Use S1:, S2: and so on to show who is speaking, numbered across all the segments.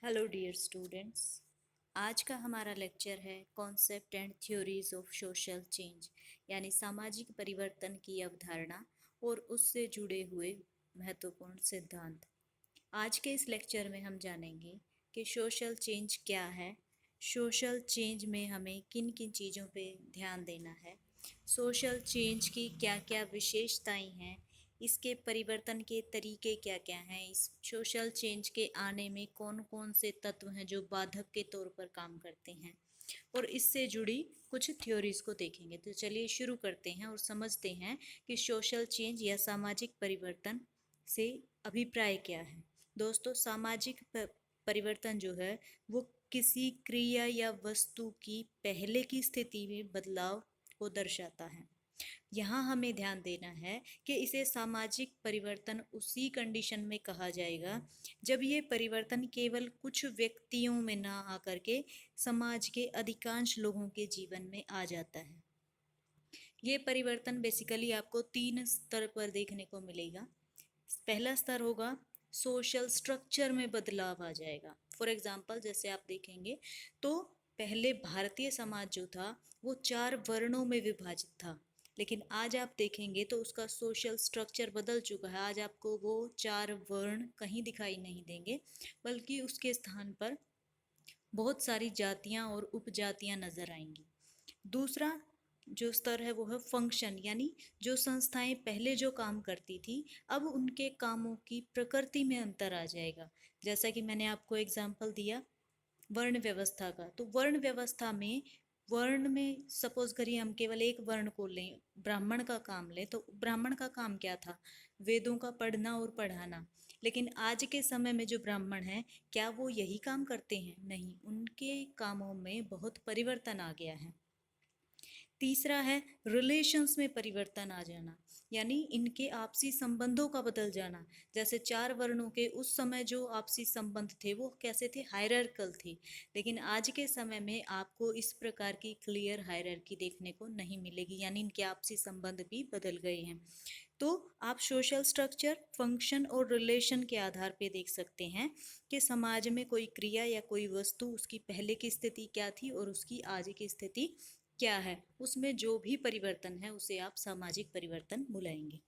S1: Hello dear students. आज का हमारा लेक्चर है concept and theories of social change, यानी सामाजिक परिवर्तन की अवधारणा और उससे जुड़े हुए महत्वपूर्ण सिद्धांत। आज के इस लेक्चर में हम जानेंगे कि सोशल चेंज क्या है, सोशल चेंज में हमें किन किन चीज़ों पे ध्यान देना है, सोशल चेंज की क्या क्या विशेषताएं हैं, इसके परिवर्तन के तरीके क्या क्या हैं, इस सोशल चेंज के आने में कौन कौन से तत्व हैं जो बाधक के तौर पर काम करते हैं, और इससे जुड़ी कुछ थ्योरीज को देखेंगे। तो चलिए शुरू करते हैं और समझते हैं कि सोशल चेंज या सामाजिक परिवर्तन से अभिप्राय क्या है। दोस्तों, सामाजिक परिवर्तन जो है वो किसी क्रिया या वस्तु की पहले की स्थिति में बदलाव को दर्शाता है। यहाँ हमें ध्यान देना है कि इसे सामाजिक परिवर्तन उसी कंडीशन में कहा जाएगा जब ये परिवर्तन केवल कुछ व्यक्तियों में ना आकर के समाज के अधिकांश लोगों के जीवन में आ जाता है। ये परिवर्तन बेसिकली आपको 3 स्तर पर देखने को मिलेगा। पहला स्तर होगा सोशल स्ट्रक्चर में बदलाव आ जाएगा। फॉर एग्जाम्पल, जैसे आप देखेंगे तो पहले भारतीय समाज जो था वो 4 वर्णों में विभाजित था, लेकिन आज आप देखेंगे तो उसका सोशल स्ट्रक्चर बदल चुका है। आज आपको वो 4 वर्ण कहीं दिखाई नहीं देंगे, बल्कि उसके स्थान पर बहुत सारी जातियां और उपजातियां नजर आएंगी। दूसरा जो स्तर है वो है फंक्शन, यानी जो संस्थाएं पहले जो काम करती थी अब उनके कामों की प्रकृति में अंतर आ जाएगा। जैसा कि मैंने आपको एग्जाम्पल दिया वर्ण व्यवस्था का, तो वर्ण व्यवस्था में वर्ण में सपोज करिए हम केवल एक वर्ण को लें, ब्राह्मण का काम लें, तो ब्राह्मण का काम क्या था? वेदों का पढ़ना और पढ़ाना। लेकिन आज के समय में जो ब्राह्मण हैं, क्या वो यही काम करते हैं? नहीं, उनके कामों में बहुत परिवर्तन आ गया है। तीसरा है रिलेशंस में परिवर्तन आ जाना, यानी इनके आपसी संबंधों का बदल जाना। जैसे 4 वर्णों के उस समय जो आपसी संबंध थे वो कैसे थे? हायरार्कल थे। लेकिन आज के समय में आपको इस प्रकार की क्लियर हायरार्की देखने को नहीं मिलेगी, यानी इनके आपसी संबंध भी बदल गए हैं। तो आप सोशल स्ट्रक्चर, फंक्शन और रिलेशन के आधार पे देख सकते हैं कि समाज में कोई क्रिया या कोई वस्तु, उसकी पहले की स्थिति क्या थी और उसकी आज की स्थिति क्या है। उसमें जो भी परिवर्तन है उसे आप सामाजिक परिवर्तन बुलाएंगे।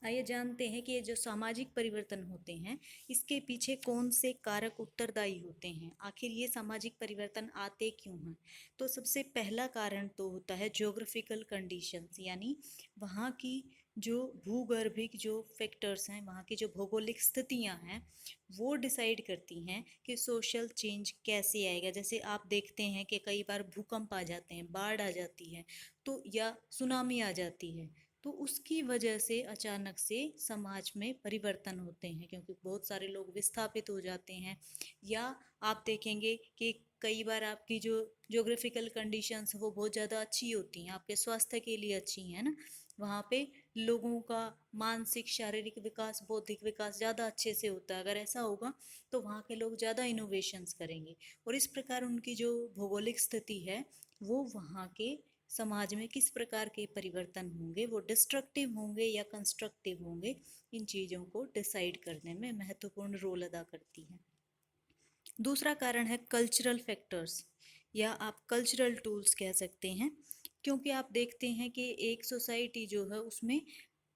S1: आइए जानते हैं कि ये जो सामाजिक परिवर्तन होते हैं इसके पीछे कौन से कारक उत्तरदायी होते हैं, आखिर ये सामाजिक परिवर्तन आते क्यों हैं। तो सबसे पहला कारण तो होता है ज्योग्राफिकल कंडीशंस, यानी वहाँ की जो भूगर्भिक जो फैक्टर्स हैं, वहाँ की जो भौगोलिक स्थितियाँ हैं, वो डिसाइड करती हैं कि सोशल चेंज कैसे आएगा। जैसे आप देखते हैं कि कई बार भूकंप आ जाते हैं, बाढ़ आ जाती है, तो या सुनामी आ जाती है, तो उसकी वजह से अचानक से समाज में परिवर्तन होते हैं, क्योंकि बहुत सारे लोग विस्थापित हो जाते हैं। या आप देखेंगे कि कई बार आपकी जो ज्योग्राफिकल कंडीशंस वो बहुत ज़्यादा अच्छी होती हैं, आपके स्वास्थ्य के लिए अच्छी हैं ना, वहाँ पे लोगों का मानसिक शारीरिक विकास, बौद्धिक विकास ज़्यादा अच्छे से होता है। अगर ऐसा होगा तो वहाँ के लोग ज़्यादा इनोवेशंस करेंगे, और इस प्रकार उनकी जो भौगोलिक स्थिति है वो वहाँ के समाज में किस प्रकार के परिवर्तन होंगे, वो डिस्ट्रक्टिव होंगे या कंस्ट्रक्टिव होंगे, इन चीज़ों को डिसाइड करने में महत्वपूर्ण रोल अदा करती है। दूसरा कारण है कल्चरल फैक्टर्स, या आप कल्चरल टूल्स कह सकते हैं। क्योंकि आप देखते हैं कि एक सोसाइटी जो है उसमें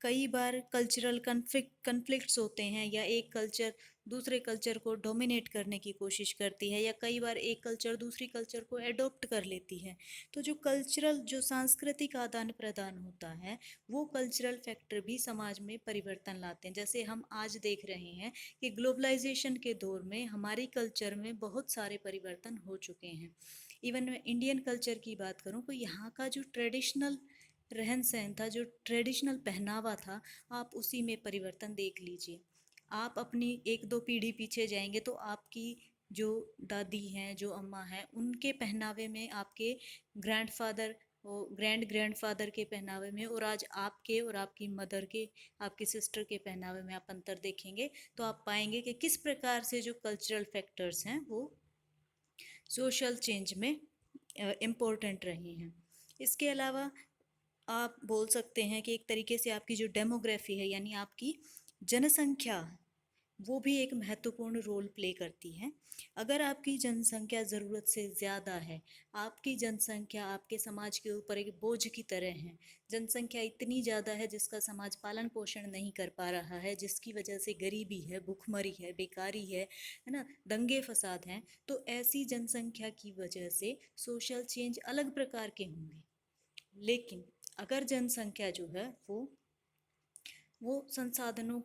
S1: कई बार कल्चरल कन्फ्लिक्ट्स होते हैं, या एक कल्चर दूसरे कल्चर को डोमिनेट करने की कोशिश करती है, या कई बार एक कल्चर दूसरी कल्चर को एडॉप्ट कर लेती है। तो जो कल्चरल, जो सांस्कृतिक आदान प्रदान होता है, वो कल्चरल फैक्टर भी समाज में परिवर्तन लाते हैं। जैसे हम आज देख रहे हैं कि ग्लोबलाइजेशन के दौर में हमारी कल्चर में बहुत सारे परिवर्तन हो चुके हैं। इवन मैं इंडियन कल्चर की बात करूं तो यहाँ का जो ट्रेडिशनल रहन सहन था, जो ट्रेडिशनल पहनावा था, आप उसी में परिवर्तन देख लीजिए। आप अपनी 1-2 पीढ़ी पीछे जाएंगे तो आपकी जो दादी हैं, जो अम्मा हैं, उनके पहनावे में, आपके ग्रैंडफादर ग्रैंडफादर के पहनावे में, और आज आपके और आपकी मदर के, आपकी सिस्टर के पहनावे में आप अंतर देखेंगे, तो आप पाएंगे कि किस प्रकार से जो कल्चरल फैक्टर्स हैं वो सोशल चेंज में इम्पोर्टेंट रहे हैं। इसके अलावा आप बोल सकते हैं कि एक तरीके से आपकी जो डेमोग्राफी है, यानी आपकी जनसंख्या, वो भी एक महत्वपूर्ण रोल प्ले करती है। अगर आपकी जनसंख्या ज़रूरत से ज़्यादा है, आपकी जनसंख्या आपके समाज के ऊपर एक बोझ की तरह है, जनसंख्या इतनी ज़्यादा है जिसका समाज पालन पोषण नहीं कर पा रहा है, जिसकी वजह से गरीबी है, भुखमरी है, बेकारी है ना, दंगे फसाद हैं, तो ऐसी जनसंख्या की वजह से सोशल चेंज अलग प्रकार के होंगे। लेकिन अगर जनसंख्या जो है वो संसाधनों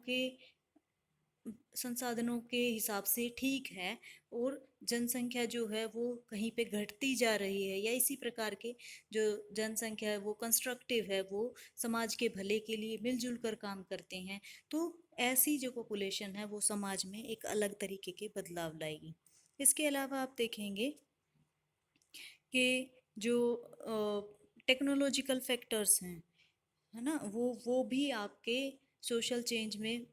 S1: के हिसाब से ठीक है, और जनसंख्या जो है वो कहीं पे घटती जा रही है, या इसी प्रकार के जो जनसंख्या है वो कंस्ट्रक्टिव है, वो समाज के भले के लिए मिलजुल कर काम करते हैं, तो ऐसी जो पॉपुलेशन है वो समाज में एक अलग तरीके के बदलाव लाएगी। इसके अलावा आप देखेंगे कि जो टेक्नोलॉजिकल फैक्टर्स हैं, है ना, वो भी आपके सोशल चेंज में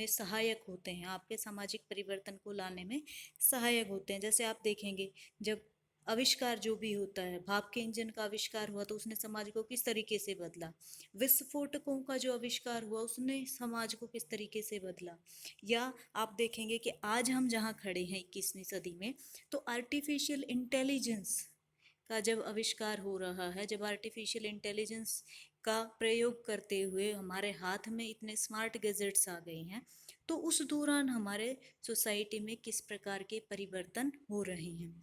S1: सहायक होते हैं, आपके सामाजिक परिवर्तन को लाने में सहायक होते हैं। जैसे आप देखेंगे, जब आविष्कार जो भी होता है, भाप के इंजन का आविष्कार हुआ तो उसने समाज को किस तरीके से बदला, विस्फोटकों का जो आविष्कार हुआ उसने समाज को किस तरीके से बदला, या आप देखेंगे कि आज हम जहाँ खड़े हैं 21वीं सदी में, तो आर्टिफिशियल इंटेलिजेंस का जब आविष्कार हो रहा है, जब आर्टिफिशियल इंटेलिजेंस का प्रयोग करते हुए हमारे हाथ में इतने स्मार्ट गैजेट्स आ गए हैं, तो उस दौरान हमारे सोसाइटी में किस प्रकार के परिवर्तन हो रहे हैं।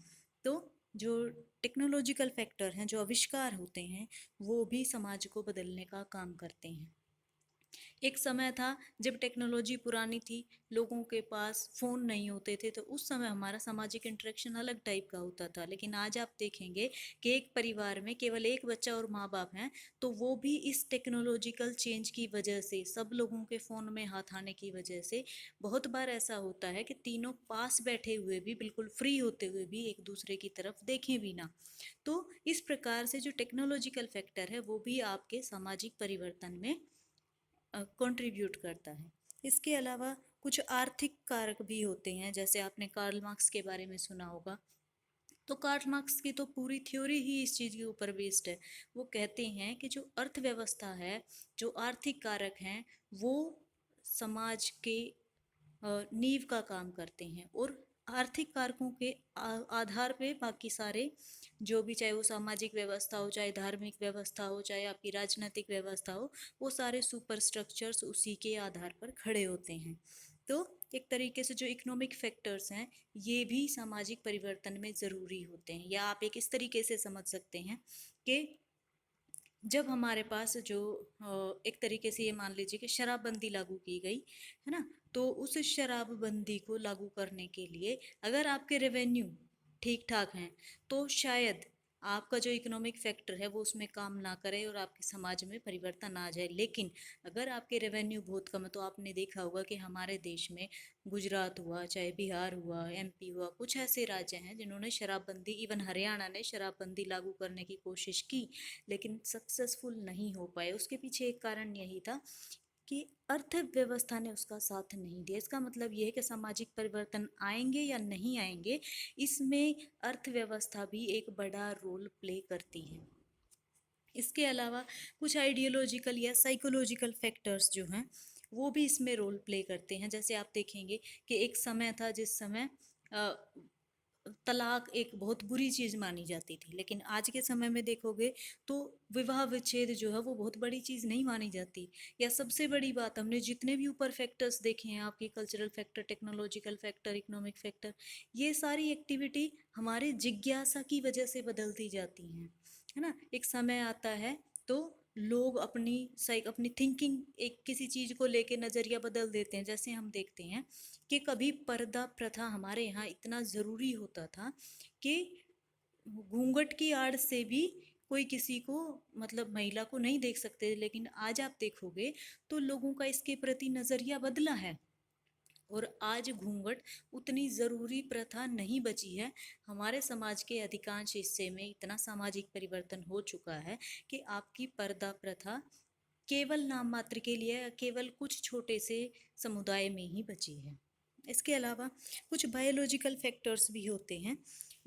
S1: तो जो टेक्नोलॉजिकल फैक्टर हैं, जो आविष्कार होते हैं, वो भी समाज को बदलने का काम करते हैं। एक समय था जब टेक्नोलॉजी पुरानी थी, लोगों के पास फ़ोन नहीं होते थे, तो उस समय हमारा सामाजिक इंटरेक्शन अलग टाइप का होता था। लेकिन आज आप देखेंगे कि एक परिवार में केवल एक बच्चा और माँ बाप हैं, तो वो भी इस टेक्नोलॉजिकल चेंज की वजह से, सब लोगों के फ़ोन में हाथ आने की वजह से, बहुत बार ऐसा होता है कि तीनों पास बैठे हुए भी, बिल्कुल फ्री होते हुए भी, एक दूसरे की तरफ देखें भी ना। तो इस प्रकार से जो टेक्नोलॉजिकल फैक्टर है वो भी आपके सामाजिक परिवर्तन में कंट्रीब्यूट करता है। इसके अलावा कुछ आर्थिक कारक भी होते हैं, जैसे आपने कार्ल मार्क्स के बारे में सुना होगा। तो कार्ल मार्क्स की तो पूरी थ्योरी ही इस चीज़ के ऊपर बेस्ड है। वो कहते हैं कि जो अर्थव्यवस्था है, जो आर्थिक कारक हैं, वो समाज के नींव का काम करते हैं, और आर्थिक कारकों के आधार पे बाकी सारे जो भी, चाहे वो सामाजिक व्यवस्था हो, चाहे धार्मिक व्यवस्था हो, चाहे आपकी राजनीतिक व्यवस्था हो, वो सारे सुपर स्ट्रक्चर्स उसी के आधार पर खड़े होते हैं। तो एक तरीके से जो इकोनॉमिक फैक्टर्स हैं, ये भी सामाजिक परिवर्तन में ज़रूरी होते हैं, या आप एक इस तरीके से समझ सकते हैं कि जब हमारे पास जो एक तरीके से ये मान लीजिए कि शराबबंदी लागू की गई, है ना, तो उस शराबबंदी को लागू करने के लिए अगर आपके रेवेन्यू ठीक ठाक हैं, तो शायद आपका जो इकोनॉमिक फैक्टर है वो उसमें काम ना करे और आपके समाज में परिवर्तन आ जाए। लेकिन अगर आपके रेवेन्यू बहुत कम है, तो आपने देखा होगा कि हमारे देश में गुजरात हुआ, चाहे बिहार हुआ, एमपी हुआ, कुछ ऐसे राज्य हैं जिन्होंने शराबबंदी, इवन हरियाणा ने शराबबंदी लागू करने की कोशिश की, लेकिन सक्सेसफुल नहीं हो पाए। उसके पीछे एक कारण यही था कि अर्थव्यवस्था ने उसका साथ नहीं दिया। इसका मतलब ये है कि सामाजिक परिवर्तन आएंगे या नहीं आएंगे, इसमें अर्थव्यवस्था भी एक बड़ा रोल प्ले करती है। इसके अलावा कुछ आइडियोलॉजिकल या साइकोलॉजिकल फैक्टर्स जो हैं, वो भी इसमें रोल प्ले करते हैं। जैसे आप देखेंगे कि एक समय था जिस समय अ, तलाक एक बहुत बुरी चीज़ मानी जाती थी, लेकिन आज के समय में देखोगे तो विवाह विच्छेद जो है वो बहुत बड़ी चीज़ नहीं मानी जाती। या सबसे बड़ी बात, हमने जितने भी ऊपर फैक्टर्स देखे हैं, आपके cultural factor, technological factor, economic factor, ये सारी एक्टिविटी हमारे जिज्ञासा की वजह से बदलती जाती हैं, है ना। एक समय आता है तो लोग अपनी थिंकिंग, एक किसी चीज़ को लेके नज़रिया बदल देते हैं। जैसे हम देखते हैं कि कभी पर्दा प्रथा हमारे यहाँ इतना ज़रूरी होता था कि घूंघट की आड़ से भी कोई किसी को, मतलब महिला को नहीं देख सकते, लेकिन आज आप देखोगे तो लोगों का इसके प्रति नज़रिया बदला है, और आज घूंघट उतनी ज़रूरी प्रथा नहीं बची है। हमारे समाज के अधिकांश हिस्से में इतना सामाजिक परिवर्तन हो चुका है कि आपकी पर्दा प्रथा केवल नाम मात्र के लिए, केवल कुछ छोटे से समुदाय में ही बची है। इसके अलावा कुछ बायोलॉजिकल फैक्टर्स भी होते हैं।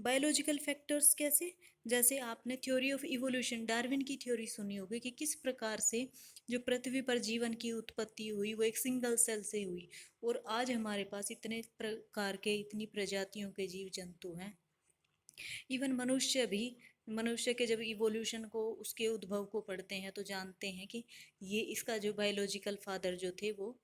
S1: बायोलॉजिकल फैक्टर्स कैसे? जैसे आपने थ्योरी ऑफ इवोल्यूशन, डार्विन की थ्योरी सुनी होगी कि किस प्रकार से जो पृथ्वी पर जीवन की उत्पत्ति हुई वो एक सिंगल सेल से हुई, और आज हमारे पास इतने प्रकार के, इतनी प्रजातियों के जीव जंतु हैं। इवन मनुष्य भी, मनुष्य के जब इवोल्यूशन को, उसके उद्भव को पढ़ते हैं तो जानते हैं कि ये इसका जो बायोलॉजिकल फादर जो थे वो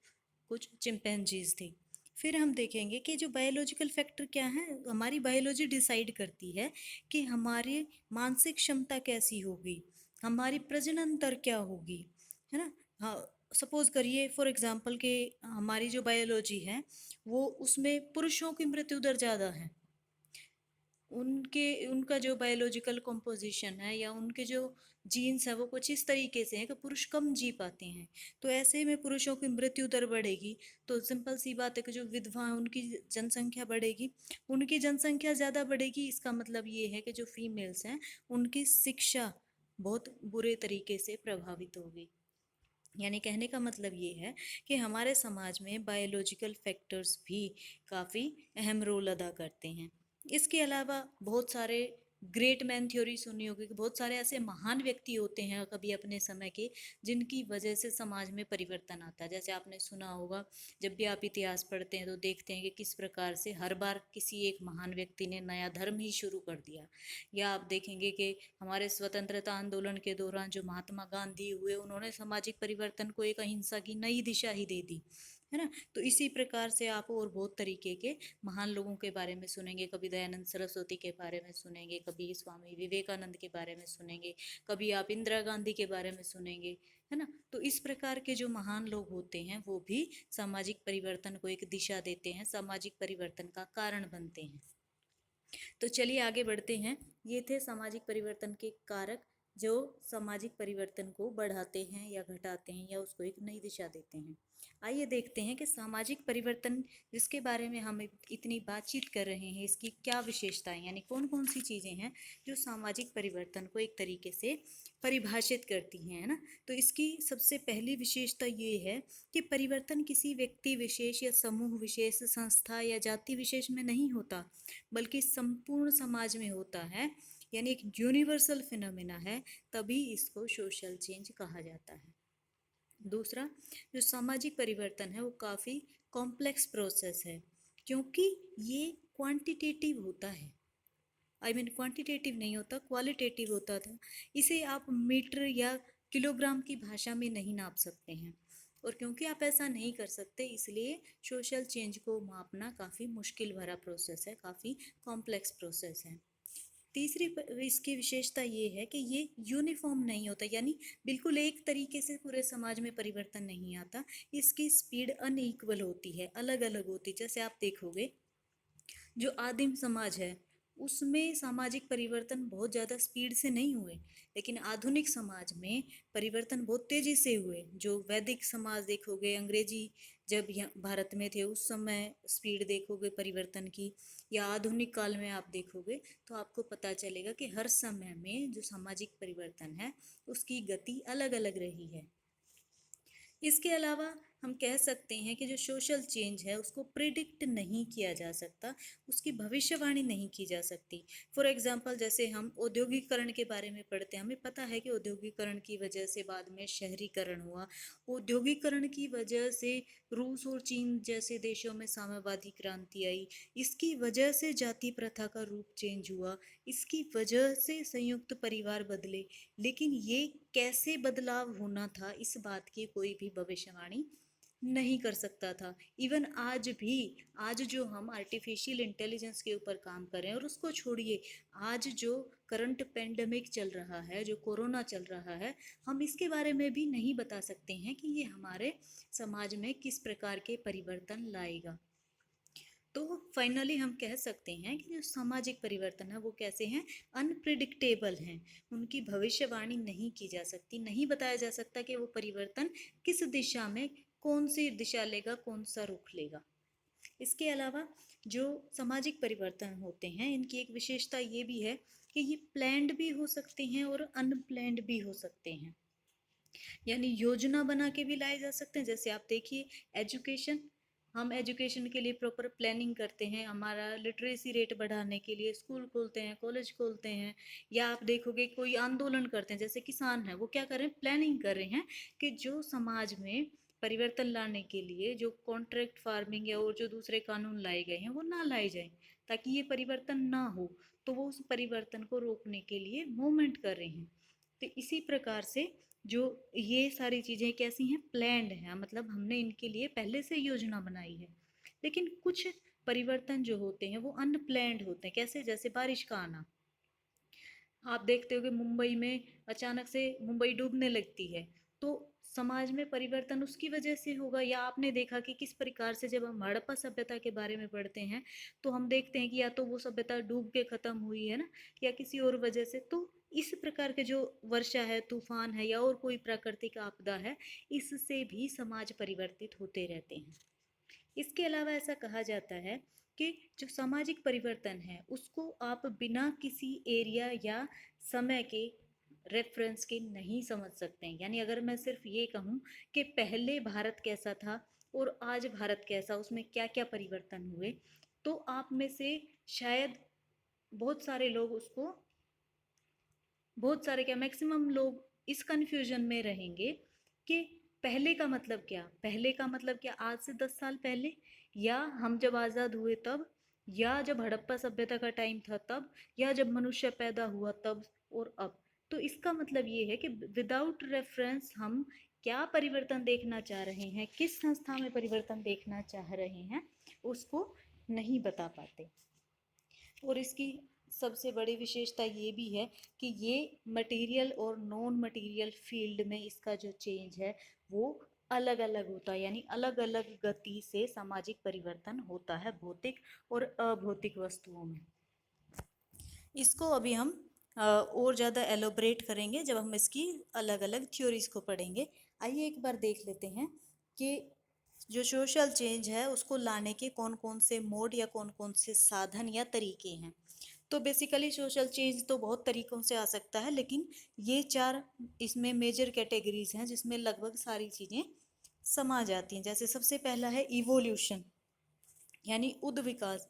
S1: कुछ चिंपैंजीज थे। फिर हम देखेंगे कि जो बायोलॉजिकल फैक्टर क्या है, हमारी बायोलॉजी डिसाइड करती है कि हमारी मानसिक क्षमता कैसी होगी, हमारी प्रजनन दर क्या होगी, है ना। हाँ, सपोज करिए फॉर एग्जांपल कि हमारी जो बायोलॉजी है वो, उसमें पुरुषों की मृत्यु दर ज़्यादा है, उनके उनका जो बायोलॉजिकल कंपोजिशन है या उनके जो जीन्स है वो कुछ इस तरीके से हैं कि पुरुष कम जी पाते हैं। तो ऐसे में पुरुषों की मृत्यु दर बढ़ेगी, तो सिंपल सी बात है कि जो विधवा हैं उनकी जनसंख्या बढ़ेगी, उनकी जनसंख्या ज़्यादा बढ़ेगी। इसका मतलब ये है कि जो फीमेल्स हैं उनकी शिक्षा बहुत बुरे तरीके से प्रभावित होगी। यानी कहने का मतलब ये है कि हमारे समाज में बायोलॉजिकल फैक्टर्स भी काफ़ी अहम रोल अदा करते हैं। इसके अलावा बहुत सारे ग्रेट मैन थ्योरी सुनी होगी कि बहुत सारे ऐसे महान व्यक्ति होते हैं कभी अपने समय के, जिनकी वजह से समाज में परिवर्तन आता है। जैसे आपने सुना होगा, जब भी आप इतिहास पढ़ते हैं तो देखते हैं कि किस प्रकार से हर बार किसी एक महान व्यक्ति ने नया धर्म ही शुरू कर दिया। या आप देखेंगे कि हमारे स्वतंत्रता आंदोलन के दौरान जो महात्मा गांधी हुए, उन्होंने सामाजिक परिवर्तन को एक अहिंसा की नई दिशा ही दे दी, है ना। तो इसी प्रकार से आप और बहुत तरीके के महान लोगों के बारे में सुनेंगे, कभी दयानंद सरस्वती के बारे में सुनेंगे, कभी स्वामी विवेकानंद के बारे में सुनेंगे, कभी आप इंदिरा गांधी के बारे में सुनेंगे, है ना। तो इस प्रकार के जो महान लोग होते हैं वो भी सामाजिक परिवर्तन को एक दिशा देते हैं, सामाजिक परिवर्तन का कारण बनते हैं। तो चलिए आगे बढ़ते हैं। ये थे सामाजिक परिवर्तन के कारक जो सामाजिक परिवर्तन को बढ़ाते हैं या घटाते हैं या उसको एक नई दिशा देते हैं। आइए देखते हैं कि सामाजिक परिवर्तन जिसके बारे में हम इतनी बातचीत कर रहे हैं, इसकी क्या विशेषताएं, यानी कौन कौन सी चीज़ें हैं जो सामाजिक परिवर्तन को एक तरीके से परिभाषित करती हैं, है ना। तो इसकी सबसे पहली विशेषता ये है कि परिवर्तन किसी व्यक्ति विशेष या समूह विशेष, संस्था या जाति विशेष में नहीं होता, बल्कि संपूर्ण समाज में होता है, यानी एक यूनिवर्सल फिनोमिना है, तभी इसको सोशल चेंज कहा जाता है। दूसरा, जो सामाजिक परिवर्तन है वो काफ़ी कॉम्प्लेक्स प्रोसेस है, क्योंकि ये क्वांटिटेटिव होता है। आई मीन क्वांटिटेटिव नहीं होता, क्वालिटेटिव होता था। इसे आप मीटर या किलोग्राम की भाषा में नहीं नाप सकते हैं, और क्योंकि आप ऐसा नहीं कर सकते इसलिए सोशल चेंज को मापना काफ़ी मुश्किल भरा प्रोसेस है, काफ़ी कॉम्प्लेक्स प्रोसेस है। तीसरी इसकी विशेषता ये है कि ये यूनिफॉर्म नहीं होता, यानी बिल्कुल एक तरीके से पूरे समाज में परिवर्तन नहीं आता। इसकी स्पीड अनइक्वल होती है, अलग अलग होती है। जैसे आप देखोगे जो आदिम समाज है उसमें सामाजिक परिवर्तन बहुत ज़्यादा स्पीड से नहीं हुए, लेकिन आधुनिक समाज में परिवर्तन बहुत तेज़ी से हुए। जो वैदिक समाज देखोगे, अंग्रेजी जब यहाँ भारत में थे उस समय स्पीड देखोगे परिवर्तन की, या आधुनिक काल में आप देखोगे तो आपको पता चलेगा कि हर समय में जो सामाजिक परिवर्तन है उसकी गति अलग अलग रही है। इसके अलावा हम कह सकते हैं कि जो सोशल चेंज है उसको प्रिडिक्ट नहीं किया जा सकता, उसकी भविष्यवाणी नहीं की जा सकती। फॉर एग्जांपल, जैसे हम औद्योगिकरण के बारे में पढ़ते हैं, हमें पता है कि औद्योगिकरण की वजह से बाद में शहरीकरण हुआ, औद्योगिकरण की वजह से रूस और चीन जैसे देशों में साम्यवादी क्रांति आई, इसकी वजह से जाति प्रथा का रूप चेंज हुआ, इसकी वजह से संयुक्त परिवार बदले। लेकिन ये कैसे बदलाव होना था इस बात की कोई भी भविष्यवाणी नहीं कर सकता था। इवन आज भी, आज जो हम आर्टिफिशियल इंटेलिजेंस के ऊपर काम कर रहे हैं, और उसको छोड़िए, आज जो करंट पेंडेमिक चल रहा है, जो कोरोना चल रहा है, हम इसके बारे में भी नहीं बता सकते हैं कि ये हमारे समाज में किस प्रकार के परिवर्तन लाएगा। तो फाइनली हम कह सकते हैं कि जो सामाजिक परिवर्तन है वो कैसे हैं, अनप्रिडिक्टेबल हैं, उनकी भविष्यवाणी नहीं की जा सकती, नहीं बताया जा सकता कि वो परिवर्तन किस दिशा में, कौन सी दिशा लेगा, कौन सा रुख लेगा। इसके अलावा जो सामाजिक परिवर्तन होते हैं इनकी एक विशेषता ये भी है कि ये प्लान्ड भी हो सकते हैं और अनप्लान्ड भी हो सकते हैं, यानी योजना बना के भी लाए जा सकते हैं। जैसे आप देखिए एजुकेशन, हम एजुकेशन के लिए प्रॉपर प्लानिंग करते हैं, हमारा लिटरेसी रेट बढ़ाने के लिए स्कूल खोलते हैं, कॉलेज खोलते हैं, या आप देखोगे कोई आंदोलन करते हैं, जैसे किसान है वो क्या कर रहे हैं, प्लानिंग कर रहे हैं कि जो समाज में परिवर्तन लाने के लिए जो कॉन्ट्रैक्ट फार्मिंग या और जो दूसरे कानून लाए गए हैं वो ना लाए जाएं, ताकि ये परिवर्तन ना हो। तो वो उस परिवर्तन को रोकने के लिए मूवमेंट कर रहे हैं। तो इसी प्रकार से जो ये सारी चीज़ें कैसी हैं, प्लान्ड हैं, मतलब हमने इनके लिए पहले से योजना बनाई है। लेकिन कुछ परिवर्तन जो होते हैं वो अनप्लैंड होते हैं। कैसे? जैसे बारिश का आना। आप देखते हो कि मुंबई में अचानक से मुंबई डूबने लगती है, तो समाज में परिवर्तन उसकी वजह से होगा। या आपने देखा कि किस प्रकार से जब हम हड़प्पा सभ्यता के बारे में पढ़ते हैं तो हम देखते हैं कि या तो वो सभ्यता डूब के खत्म हुई है ना, या किसी और वजह से। तो इस प्रकार के जो वर्षा है, तूफान है, या और कोई प्राकृतिक आपदा है, इससे भी समाज परिवर्तित होते रहते हैं। इसके अलावा ऐसा कहा जाता है कि जो सामाजिक परिवर्तन है उसको आप बिना किसी एरिया या समय के रेफरेंस के नहीं समझ सकते हैं। यानी अगर मैं सिर्फ ये कहूँ कि पहले भारत कैसा था और आज भारत कैसा, उसमें क्या क्या परिवर्तन हुए, तो आप में से शायद बहुत सारे लोग उसको, बहुत सारे क्या, मैक्सिमम लोग इस कंफ्यूजन में रहेंगे कि पहले का मतलब क्या, पहले का मतलब क्या, आज से 10 साल पहले, या हम जब आज़ाद हुए तब, या जब हड़प्पा सभ्यता का टाइम था तब, या जब मनुष्य पैदा हुआ तब और अब। तो इसका मतलब ये है कि विदाउट रेफरेंस हम क्या परिवर्तन देखना चाह रहे हैं, किस संस्था में परिवर्तन देखना चाह रहे हैं, उसको नहीं बता पाते। और इसकी सबसे बड़ी विशेषता ये भी है कि ये मटेरियल और नॉन मटेरियल फील्ड में इसका जो चेंज है वो अलग अलग होता है। यानी अलग अलग गति से सामाजिक परिवर्तन होता है भौतिक और अभौतिक वस्तुओं में। इसको अभी हम और ज़्यादा एलोबरेट करेंगे जब हम इसकी अलग अलग थ्योरीज को पढ़ेंगे। आइए एक बार देख लेते हैं कि जो सोशल चेंज है उसको लाने के कौन कौन से मोड या कौन कौन से साधन या तरीके हैं। तो बेसिकली सोशल चेंज तो बहुत तरीकों से आ सकता है, लेकिन ये चार इसमें मेजर कैटेगरीज हैं जिसमें लगभग सारी चीज़ें समा जाती हैं। जैसे सबसे पहला है इवोल्यूशन, यानी उद विकास।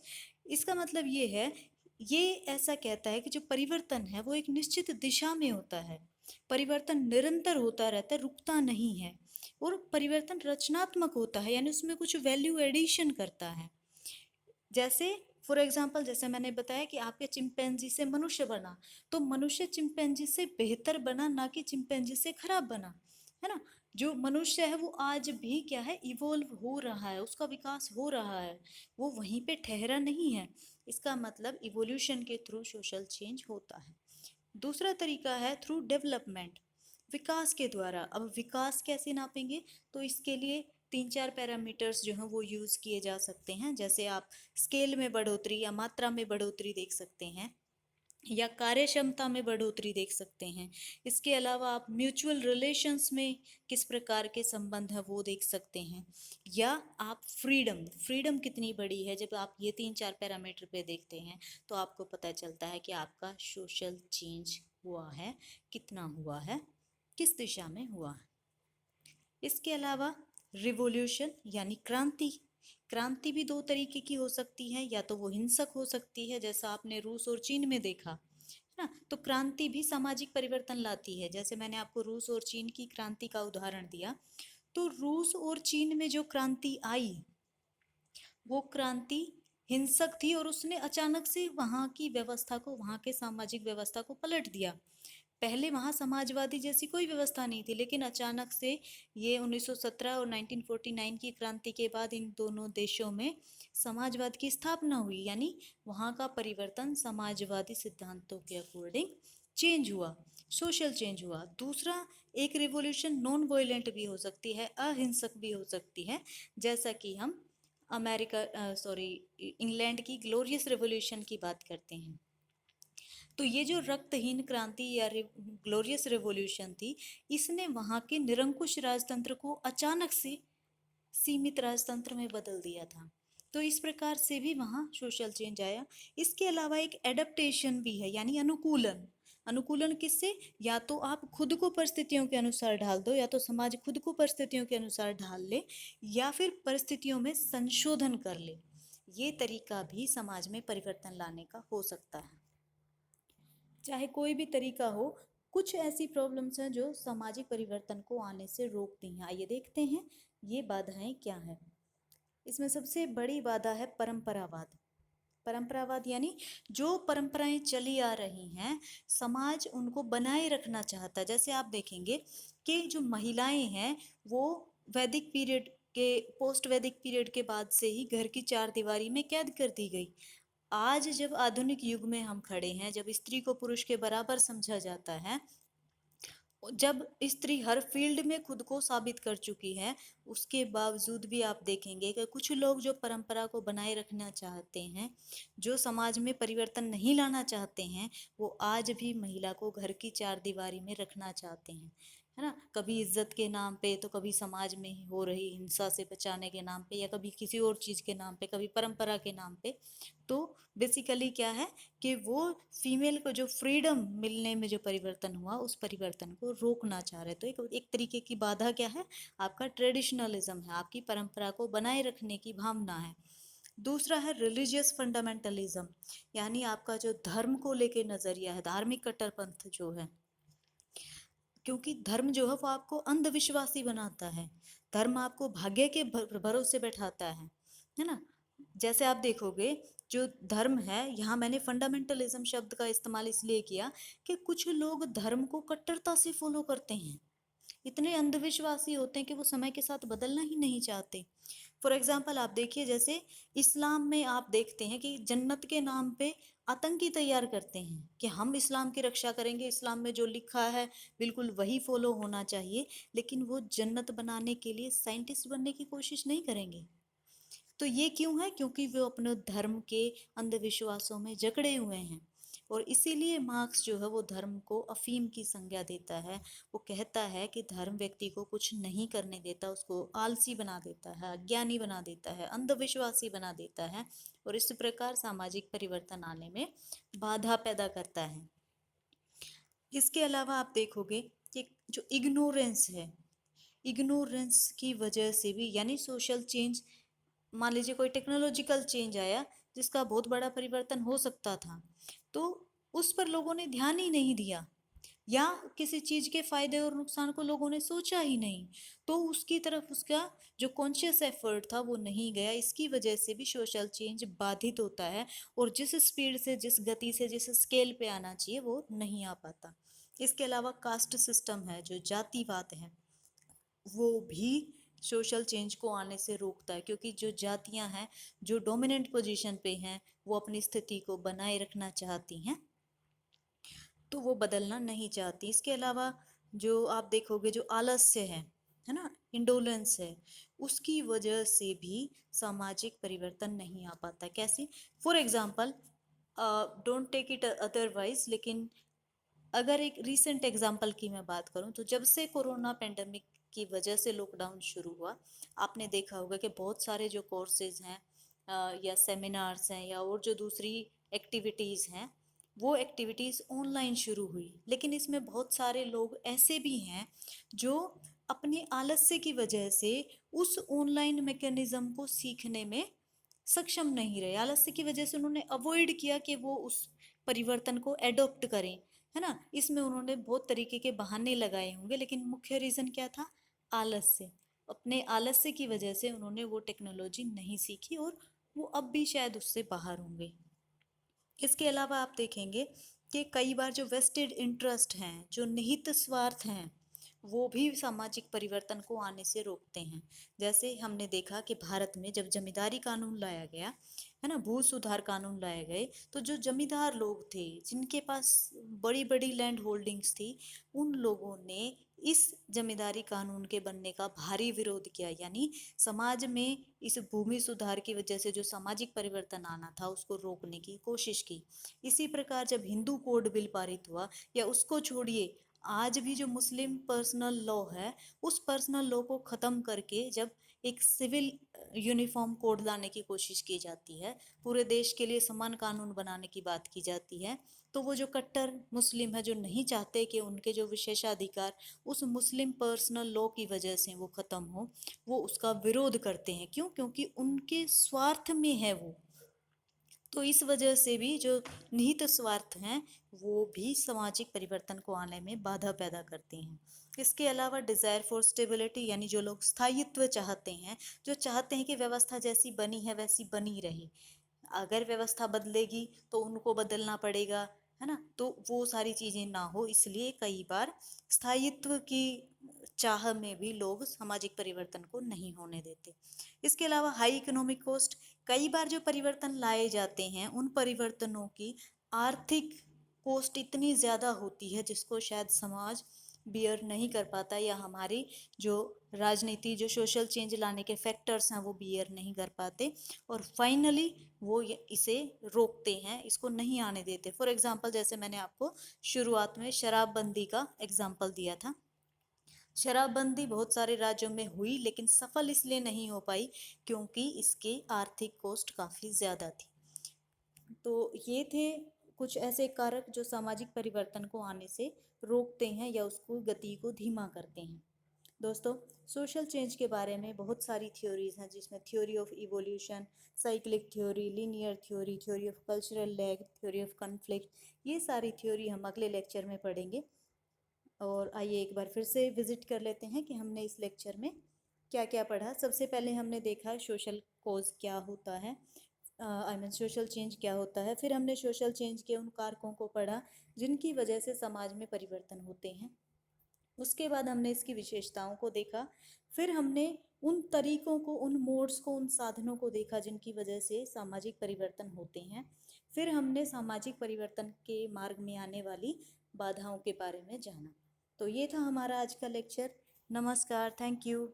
S1: इसका मतलब ये है, ये ऐसा कहता है कि जो परिवर्तन है वो एक निश्चित दिशा में होता है, परिवर्तन निरंतर होता रहता है, रुकता नहीं है, और परिवर्तन रचनात्मक होता है, यानी उसमें कुछ वैल्यू एडिशन करता है। जैसे फॉर एग्जाम्पल, जैसे मैंने बताया कि आपके चिंपैंजी से मनुष्य बना, तो मनुष्य चिंपैंजी से बेहतर बना, ना कि चिंपैंजी से खराब बना, है ना। जो मनुष्य है वो आज भी क्या है, इवोल्व हो रहा है, उसका विकास हो रहा है, वो वहीं पे ठहरा नहीं है। इसका मतलब इवोल्यूशन के थ्रू सोशल चेंज होता है। दूसरा तरीका है थ्रू डेवलपमेंट, विकास के द्वारा। अब विकास कैसे नापेंगे, तो इसके लिए तीन चार पैरामीटर्स जो हैं वो यूज़ किए जा सकते हैं। जैसे आप स्केल में बढ़ोतरी या मात्रा में बढ़ोतरी देख सकते हैं, या कार्य क्षमता में बढ़ोतरी देख सकते हैं। इसके अलावा आप म्यूचुअल रिलेशंस में किस प्रकार के संबंध है वो देख सकते हैं, या आप फ्रीडम, फ्रीडम कितनी बड़ी है, जब आप ये तीन चार पैरामीटर पे देखते हैं तो आपको पता चलता है कि आपका सोशल चेंज हुआ है, कितना हुआ है, किस दिशा में हुआ है। इसके अलावा रिवॉल्यूशन यानी क्रांति, क्रांति भी दो तरीके की हो सकती है, या तो वो हिंसक हो सकती है जैसा आपने रूस और चीन में देखा, है ना। तो क्रांति भी सामाजिक परिवर्तन लाती है, जैसे मैंने आपको रूस और चीन की क्रांति का उदाहरण दिया। तो रूस और चीन में जो क्रांति आई वो क्रांति हिंसक थी, और उसने अचानक से वहाँ की व्यवस्था को, वहाँ के सामाजिक व्यवस्था को पलट दिया। पहले वहाँ समाजवादी जैसी कोई व्यवस्था नहीं थी, लेकिन अचानक से ये 1917 और 1949 की क्रांति के बाद इन दोनों देशों में समाजवाद की स्थापना हुई, यानी वहाँ का परिवर्तन समाजवादी सिद्धांतों के अकॉर्डिंग चेंज हुआ, सोशल चेंज हुआ। दूसरा, एक रिवॉल्यूशन नॉन वायलेंट भी हो सकती है, अहिंसक भी हो सकती है, जैसा कि हम इंग्लैंड की ग्लोरियस रिवॉल्यूशन की बात करते हैं। तो ये जो रक्तहीन क्रांति या ग्लोरियस रिवॉल्यूशन थी, इसने वहाँ के निरंकुश राजतंत्र को अचानक से सीमित राजतंत्र में बदल दिया था। तो इस प्रकार से भी वहाँ सोशल चेंज आया। इसके अलावा एक एडप्टेशन भी है, यानी अनुकूलन। अनुकूलन किससे? या तो आप खुद को परिस्थितियों के अनुसार ढाल दो, या तो समाज खुद को परिस्थितियों के अनुसार ढाल ले, या फिर परिस्थितियों में संशोधन कर ले। ये तरीका भी समाज में परिवर्तन लाने का हो सकता है। चाहे कोई भी तरीका हो, कुछ ऐसी प्रॉब्लम्स हैं जो सामाजिक परिवर्तन को आने से रोकती हैं। आइए देखते हैं ये बाधाएं क्या है। इसमें सबसे बड़ी बाधा है परंपरावाद। परंपरावाद यानी जो परंपराएं चली आ रही हैं, समाज उनको बनाए रखना चाहता है। जैसे आप देखेंगे कि जो महिलाएं हैं वो वैदिक पीरियड के, पोस्ट वैदिक पीरियड के बाद से ही घर की चार दीवारी में कैद कर दी गई। आज जब आधुनिक युग में हम खड़े हैं, जब स्त्री को पुरुष के बराबर समझा जाता है, जब स्त्री हर फील्ड में खुद को साबित कर चुकी है, उसके बावजूद भी आप देखेंगे कि कुछ लोग जो परंपरा को बनाए रखना चाहते हैं, जो समाज में परिवर्तन नहीं लाना चाहते हैं, वो आज भी महिला को घर की चार दीवारी में रखना चाहते हैं, है ना। कभी इज्जत के नाम पे, तो कभी समाज में हो रही हिंसा से बचाने के नाम पे, या कभी किसी और चीज के नाम पे, कभी परंपरा के नाम पे। तो बेसिकली क्या है कि वो फीमेल को जो फ्रीडम मिलने में जो परिवर्तन हुआ, उस परिवर्तन को रोकना चाह रहे। तो एक तरीके की बाधा क्या है? आपका ट्रेडिशनलिज्म है, आपकी परंपरा को बनाए रखने की भावना है। दूसरा है रिलीजियस फंडामेंटलिज्म, यानी आपका जो धर्म को लेके नजरिया है, धार्मिक कट्टरपंथ जो है। क्योंकि धर्म जो है वो आपको अंधविश्वासी बनाता है, धर्म आपको भाग्य के भरोसे बैठाता है ना। जैसे आप देखोगे जो धर्म है, यहाँ मैंने फंडामेंटलिज्म शब्द का इस्तेमाल इसलिए किया कि कुछ लोग धर्म को कट्टरता से फॉलो करते हैं, इतने अंधविश्वासी होते हैं कि वो समय के साथ बदलना ही नहीं चाहते। फॉर एग्जाम्पल आप देखिए, जैसे इस्लाम में आप देखते हैं कि जन्नत के नाम पे आतंकी तैयार करते हैं कि हम इस्लाम की रक्षा करेंगे, इस्लाम में जो लिखा है बिल्कुल वही फॉलो होना चाहिए, लेकिन वो जन्नत बनाने के लिए साइंटिस्ट बनने की कोशिश नहीं करेंगे। तो ये क्यों है? क्योंकि वो अपने धर्म के अंधविश्वासों में जकड़े हुए हैं। और इसीलिए मार्क्स जो है वो धर्म को अफीम की संज्ञा देता है। वो कहता है कि धर्म व्यक्ति को कुछ नहीं करने देता, उसको आलसी बना देता है, अज्ञानी बना देता है, अंधविश्वासी बना देता है, और इस प्रकार सामाजिक परिवर्तन आने में बाधा पैदा करता है। इसके अलावा आप देखोगे कि जो इग्नोरेंस है, इग्नोरेंस की वजह से भी, यानी सोशल चेंज, मान लीजिए कोई टेक्नोलॉजिकल चेंज आया जिसका बहुत बड़ा परिवर्तन हो सकता था, तो उस पर लोगों ने ध्यान ही नहीं दिया, या किसी चीज के फायदे और नुकसान को लोगों ने सोचा ही नहीं, तो उसकी तरफ उसका जो कॉन्शियस एफर्ट था वो नहीं गया। इसकी वजह से भी सोशल चेंज बाधित होता है, और जिस स्पीड से, जिस गति से, जिस स्केल पे आना चाहिए वो नहीं आ पाता। इसके अलावा कास्ट सिस्टम है, जो जातिवाद है, वो भी सोशल चेंज को आने से रोकता है, क्योंकि जो जातियां हैं, जो डोमिनेंट पोजीशन पे हैं, वो अपनी स्थिति को बनाए रखना चाहती हैं, तो वो बदलना नहीं चाहती। इसके अलावा जो आप देखोगे जो आलस्य है ना, इंडोलेंस है, उसकी वजह से भी सामाजिक परिवर्तन नहीं आ पाता। कैसे? For example, don't take it otherwise, लेकिन अगर एक रीसेंट एग्जांपल की मैं बात करूं, तो जब से कोरोना पेंडेमिक की वजह से लॉकडाउन शुरू हुआ, आपने देखा होगा कि बहुत सारे जो कोर्सेज हैं, या सेमिनार्स हैं, या और जो दूसरी एक्टिविटीज़ हैं, वो एक्टिविटीज़ ऑनलाइन शुरू हुई। लेकिन इसमें बहुत सारे लोग ऐसे भी हैं जो अपने आलस्य की वजह से उस ऑनलाइन मैकेनिज्म को सीखने में सक्षम नहीं रहे। आलस्य की वजह से उन्होंने अवॉइड किया कि वो उस परिवर्तन को एडॉप्ट करें, है ना। इसमें उन्होंने बहुत तरीके के बहाने लगाए होंगे, लेकिन मुख्य रीजन क्या था? आलस्य। अपने आलस्य की वजह से उन्होंने वो टेक्नोलॉजी नहीं सीखी, और वो अब भी शायद उससे बाहर होंगे। इसके अलावा आप देखेंगे कि कई बार जो वेस्टेड इंटरेस्ट हैं, जो निहित स्वार्थ हैं, वो भी सामाजिक परिवर्तन को आने से रोकते हैं। जैसे हमने देखा कि भारत में जब जमींदारी कानून लाया गया, है ना, भू सुधार कानून लाए गए, तो जो जमींदार लोग थे, जिनके पास बड़ी बड़ी लैंड होल्डिंग्स थी, उन लोगों ने इस जमींदारी कानून के बनने का भारी विरोध किया। यानी समाज में इस भूमि सुधार की वजह से जो सामाजिक परिवर्तन आना था, उसको रोकने की कोशिश की। इसी प्रकार जब हिंदू कोड बिल पारित हुआ, या उसको छोड़िए, आज भी जो मुस्लिम पर्सनल लॉ है, उस पर्सनल लॉ को खत्म करके जब एक सिविल यूनिफॉर्म कोड लाने की कोशिश की जाती है, पूरे देश के लिए समान कानून बनाने की बात की जाती है, तो वो जो कट्टर मुस्लिम है, जो नहीं चाहते कि उनके जो विशेषाधिकार उस मुस्लिम पर्सनल लॉ की वजह से वो खत्म हो, वो उसका विरोध करते हैं। क्यों? क्योंकि उनके स्वार्थ में है वो। तो इस वजह से भी जो निहित स्वार्थ हैं वो भी सामाजिक परिवर्तन को आने में बाधा पैदा करते हैं। इसके अलावा डिजायर फॉर स्टेबिलिटी, यानी जो लोग स्थायित्व चाहते हैं, जो चाहते हैं कि व्यवस्था जैसी बनी है वैसी बनी रहे, अगर व्यवस्था बदलेगी तो उनको बदलना पड़ेगा, है ना, तो वो सारी चीजें ना हो, इसलिए कई बार स्थायित्व की चाह में भी लोग सामाजिक परिवर्तन को नहीं होने देते। इसके अलावा हाई इकोनॉमिक कॉस्ट, कई बार जो परिवर्तन लाए जाते हैं उन परिवर्तनों की आर्थिक कॉस्ट इतनी ज्यादा होती है जिसको शायद समाज बियर नहीं कर पाता, या हमारी जो राजनीति, जो सोशल चेंज लाने के फैक्टर्स हैं वो बियर नहीं कर पाते, और फाइनली वो इसे रोकते हैं, इसको नहीं आने देते। फॉर एग्जाम्पल, जैसे मैंने आपको शुरुआत में शराबबंदी का एग्जाम्पल दिया था, शराबबंदी बहुत सारे राज्यों में हुई लेकिन सफल इसलिए नहीं हो पाई क्योंकि इसकी आर्थिक कॉस्ट काफी ज्यादा थी। तो ये थे कुछ ऐसे कारक जो सामाजिक परिवर्तन को आने से रोकते हैं या उसको गति को धीमा करते हैं। दोस्तों, सोशल चेंज के बारे में बहुत सारी थ्योरीज हैं, जिसमें theory of evolution, cyclic theory, linear theory, theory of cultural lag, theory of conflict, ये सारी थ्योरी हम अगले लेक्चर में पढ़ेंगे। और आइए एक बार फिर से विजिट कर लेते हैं कि हमने इस लेक्चर में क्या क्या पढ़ा। सबसे पहले हमने देखा सोशल कोज क्या होता है, आई मीन सोशल चेंज क्या होता है। फिर हमने सोशल चेंज के उन कारकों को पढ़ा जिनकी वजह से समाज में परिवर्तन होते हैं। उसके बाद हमने इसकी विशेषताओं को देखा। फिर हमने उन तरीकों को, उन मोड्स को, उन साधनों को देखा जिनकी वजह से सामाजिक परिवर्तन होते हैं। फिर हमने सामाजिक परिवर्तन के मार्ग में आने वाली बाधाओं के बारे में जाना। तो ये था हमारा आज का लेक्चर। नमस्कार, थैंक यू।